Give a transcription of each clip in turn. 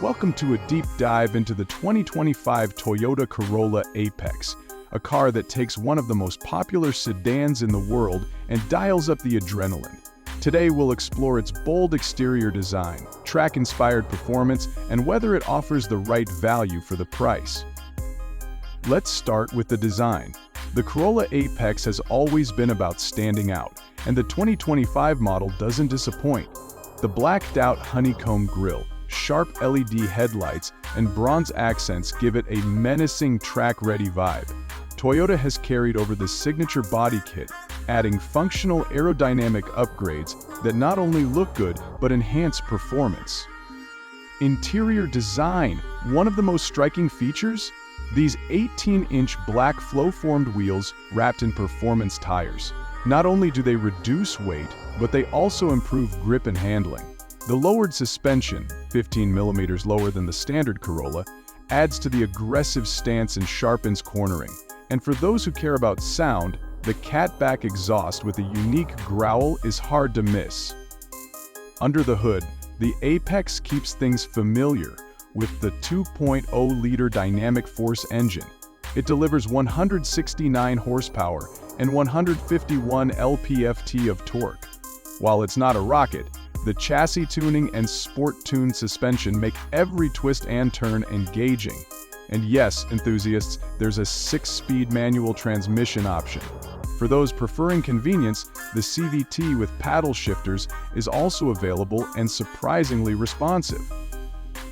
Welcome to a deep dive into the 2025 Toyota Corolla Apex, a car that takes one of the most popular sedans in the world and dials up the adrenaline. Today we'll explore its bold exterior design, track-inspired performance, and whether it offers the right value for the price. Let's start with the design. The Corolla Apex has always been about standing out, and the 2025 model doesn't disappoint. The blacked-out honeycomb grille, sharp LED headlights, and bronze accents give it a menacing track-ready vibe. Toyota has carried over the signature body kit, adding functional aerodynamic upgrades that not only look good but enhance performance. Interior design, one of the most striking features? These 18-inch black flow-formed wheels wrapped in performance tires. Not only do they reduce weight, but they also improve grip and handling. The lowered suspension, 15 millimeters lower than the standard Corolla, adds to the aggressive stance and sharpens cornering. And for those who care about sound, the catback exhaust with a unique growl is hard to miss. Under the hood, the Apex keeps things familiar with the 2.0-liter dynamic force engine. It delivers 169 horsepower and 151 lp-ft of torque. While it's not a rocket, the chassis tuning and sport-tuned suspension make every twist and turn engaging. And yes, enthusiasts, there's a 6-speed manual transmission option. For those preferring convenience, the CVT with paddle shifters is also available and surprisingly responsive.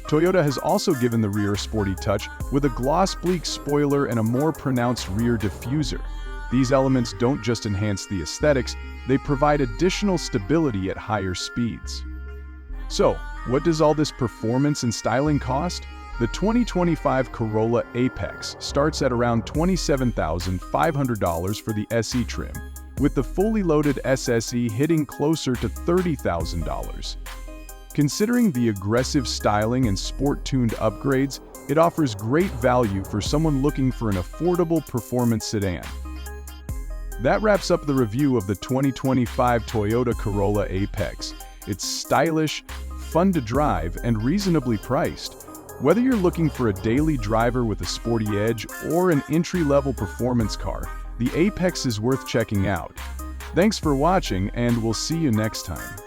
Toyota has also given the rear a sporty touch with a gloss bleak spoiler and a more pronounced rear diffuser. These elements don't just enhance the aesthetics, they provide additional stability at higher speeds. So, what does all this performance and styling cost? The 2025 Corolla Apex starts at around $27,500 for the SE trim, with the fully loaded SSE hitting closer to $30,000. Considering the aggressive styling and sport-tuned upgrades, it offers great value for someone looking for an affordable performance sedan. That wraps up the review of the 2025 Toyota Corolla Apex. It's stylish, fun to drive, and reasonably priced. Whether you're looking for a daily driver with a sporty edge or an entry-level performance car, the Apex is worth checking out. Thanks for watching, and we'll see you next time.